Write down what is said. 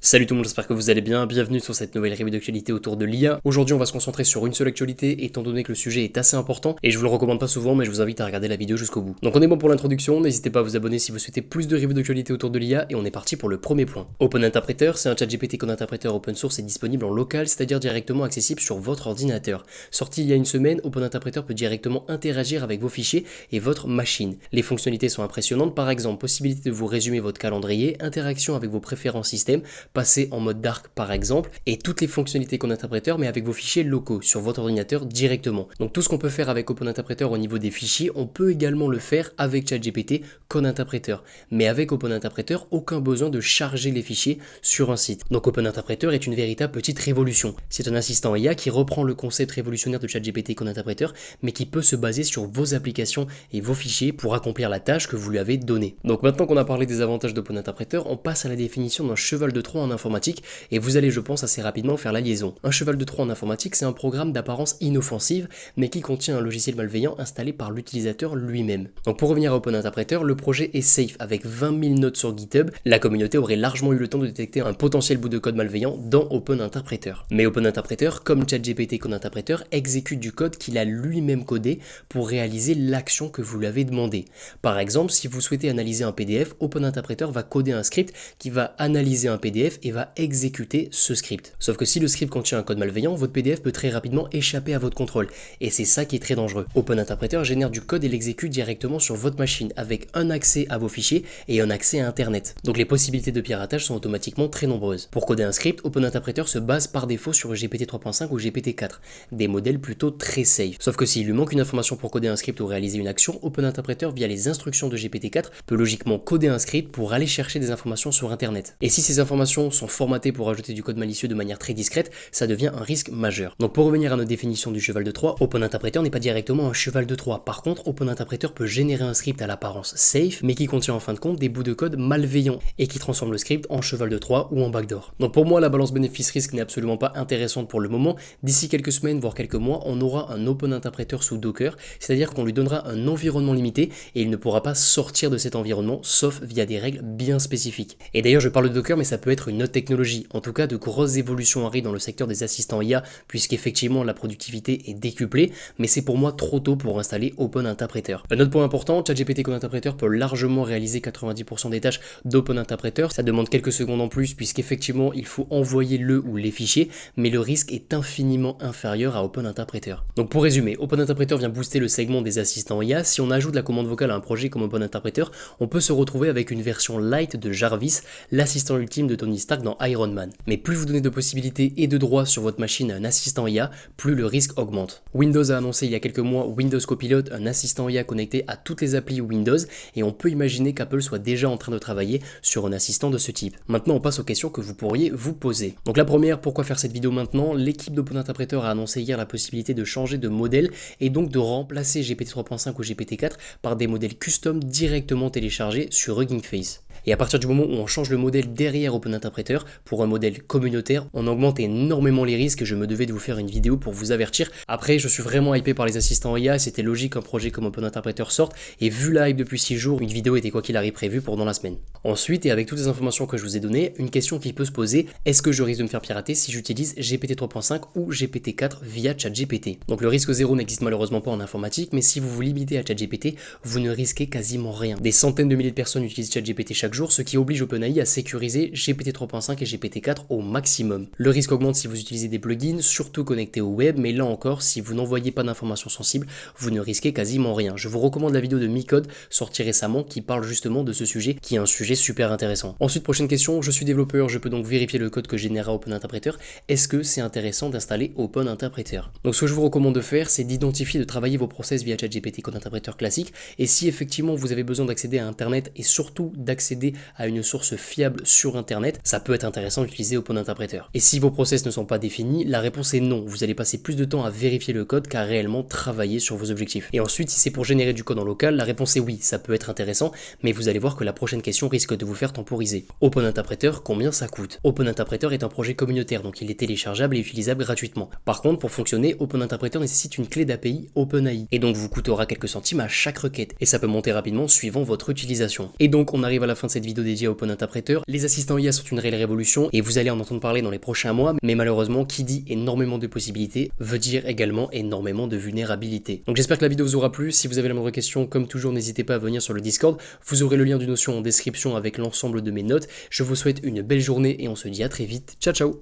Salut tout le monde, j'espère que vous allez bien, bienvenue sur cette nouvelle revue d'actualité autour de l'IA. Aujourd'hui on va se concentrer sur une seule actualité étant donné que le sujet est assez important et je vous le recommande pas souvent mais je vous invite à regarder la vidéo jusqu'au bout. Donc on est bon pour l'introduction, n'hésitez pas à vous abonner si vous souhaitez plus de revues d'actualité autour de l'IA et on est parti pour le premier point. Open Interpreter, c'est un chat GPT Code Interpreter open source et disponible en local, c'est-à-dire directement accessible sur votre ordinateur. Sorti il y a une semaine, Open Interpreter peut directement interagir avec vos fichiers et votre machine. Les fonctionnalités sont impressionnantes, par exemple possibilité de vous résumer votre calendrier, interaction avec vos préférences système, passer en mode dark par exemple, et toutes les fonctionnalités Code Interpreter mais avec vos fichiers locaux sur votre ordinateur directement. Donc tout ce qu'on peut faire avec Open Interpreter au niveau des fichiers, on peut également le faire avec ChatGPT Code Interpreter. Mais avec Open Interpreter, aucun besoin de charger les fichiers sur un site. Donc Open Interpreter est une véritable petite révolution. C'est un assistant IA qui reprend le concept révolutionnaire de ChatGPT Code Interpreter, mais qui peut se baser sur vos applications et vos fichiers pour accomplir la tâche que vous lui avez donnée. Donc maintenant qu'on a parlé des avantages d'Open Interpreter, on passe à la définition d'un cheval de Troie en informatique et vous allez, je pense, assez rapidement faire la liaison. Un cheval de Troie en informatique, c'est un programme d'apparence inoffensive, mais qui contient un logiciel malveillant installé par l'utilisateur lui-même. Donc pour revenir à Open Interpreter, le projet est safe avec 20 000 notes sur GitHub. La communauté aurait largement eu le temps de détecter un potentiel bout de code malveillant dans Open Interpreter. Mais Open Interpreter, comme ChatGPT Code Interpreter, exécute du code qu'il a lui-même codé pour réaliser l'action que vous lui avez demandé. Par exemple, si vous souhaitez analyser un PDF, Open Interpreter va coder un script qui va analyser un PDF et va exécuter ce script. Sauf que si le script contient un code malveillant, votre PDF peut très rapidement échapper à votre contrôle. Et c'est ça qui est très dangereux. Open Interpreter génère du code et l'exécute directement sur votre machine avec un accès à vos fichiers et un accès à Internet. Donc les possibilités de piratage sont automatiquement très nombreuses. Pour coder un script, Open Interpreter se base par défaut sur GPT 3.5 ou GPT 4, des modèles plutôt très safe. Sauf que s'il lui manque une information pour coder un script ou réaliser une action, Open Interpreter via les instructions de GPT 4 peut logiquement coder un script pour aller chercher des informations sur Internet. Et si ces informations sont formaté pour ajouter du code malicieux de manière très discrète, ça devient un risque majeur. Donc pour revenir à notre définition du cheval de Troie, Open Interpreter n'est pas directement un cheval de Troie. Par contre, Open Interpreter peut générer un script à l'apparence safe, mais qui contient en fin de compte des bouts de code malveillants et qui transforme le script en cheval de Troie ou en backdoor. Donc pour moi, la balance bénéfice-risque n'est absolument pas intéressante pour le moment. D'ici quelques semaines, voire quelques mois, on aura un Open Interpreter sous Docker, c'est-à-dire qu'on lui donnera un environnement limité et il ne pourra pas sortir de cet environnement, sauf via des règles bien spécifiques. Et d'ailleurs, je parle de Docker, mais ça peut être une autre technologie. En tout cas, de grosses évolutions arrivent dans le secteur des assistants IA, puisqu'effectivement la productivité est décuplée, mais c'est pour moi trop tôt pour installer Open Interpreter. Un autre point important, ChatGPT Code Interpreter peut largement réaliser 90% des tâches d'Open Interpreter. Ça demande quelques secondes en plus, puisqu'effectivement il faut envoyer le ou les fichiers, mais le risque est infiniment inférieur à Open Interpreter. Donc pour résumer, Open Interpreter vient booster le segment des assistants IA. Si on ajoute la commande vocale à un projet comme Open Interpreter, on peut se retrouver avec une version light de Jarvis, l'assistant ultime de Tony Stark dans Iron Man. Mais plus vous donnez de possibilités et de droits sur votre machine à un assistant IA, plus le risque augmente. Windows a annoncé il y a quelques mois Windows Copilot, un assistant IA connecté à toutes les applis Windows, et on peut imaginer qu'Apple soit déjà en train de travailler sur un assistant de ce type. Maintenant, on passe aux questions que vous pourriez vous poser. Donc la première, pourquoi faire cette vidéo maintenant? L'équipe d'Open Interpreter a annoncé hier la possibilité de changer de modèle et donc de remplacer GPT 3.5 ou GPT 4 par des modèles custom directement téléchargés sur Hugging Face. Et à partir du moment où on change le modèle derrière Open Interpreter pour un modèle communautaire, on augmente énormément les risques et je me devais de vous faire une vidéo pour vous avertir. Après, je suis vraiment hypé par les assistants IA, c'était logique qu'un projet comme Open Interpreter sorte, et vu la hype depuis 6 jours, une vidéo était quoi qu'il arrive prévue pour dans la semaine. Ensuite, et avec toutes les informations que je vous ai données, une question qui peut se poser, est-ce que je risque de me faire pirater si j'utilise GPT 3.5 ou GPT 4 via ChatGPT? Donc le risque zéro n'existe malheureusement pas en informatique, mais si vous vous limitez à ChatGPT, vous ne risquez quasiment rien. Des centaines de milliers de personnes utilisent ChatGPT chaque jour, ce qui oblige OpenAI à sécuriser GPT 3.5 et GPT 4 au maximum. Le risque augmente si vous utilisez des plugins, surtout connectés au web, mais là encore, si vous n'envoyez pas d'informations sensibles, vous ne risquez quasiment rien. Je vous recommande la vidéo de Micode, sortie récemment, qui parle justement de ce sujet, qui est un sujet super intéressant. Ensuite, prochaine question, je suis développeur, je peux donc vérifier le code que générera Open Interpreter. Est-ce que c'est intéressant d'installer Open Interpreter? Donc ce que je vous recommande de faire, c'est d'identifier, de travailler vos process via ChatGPT Code Interpreter classique, et si effectivement vous avez besoin d'accéder à Internet et surtout d'accéder à une source fiable sur Internet, ça peut être intéressant d'utiliser Open Interpreter. Et si vos process ne sont pas définis, la réponse est non. Vous allez passer plus de temps à vérifier le code qu'à réellement travailler sur vos objectifs. Et ensuite, si c'est pour générer du code en local, la réponse est oui, ça peut être intéressant, mais vous allez voir que la prochaine question risque de vous faire temporiser. Open Interpreter, combien ça coûte? Open Interpreter est un projet communautaire, donc il est téléchargeable et utilisable gratuitement. Par contre, pour fonctionner, Open Interpreter nécessite une clé d'API OpenAI, et donc vous coûtera quelques centimes à chaque requête, et ça peut monter rapidement suivant votre utilisation. Et donc on arrive à la fin fin de cette vidéo dédiée à Open Interpreter. Les assistants IA sont une réelle révolution et vous allez en entendre parler dans les prochains mois, mais malheureusement, qui dit énormément de possibilités veut dire également énormément de vulnérabilités. Donc j'espère que la vidéo vous aura plu. Si vous avez la moindre question, comme toujours, n'hésitez pas à venir sur le Discord. Vous aurez le lien du Notion en description avec l'ensemble de mes notes. Je vous souhaite une belle journée et on se dit à très vite. Ciao ciao.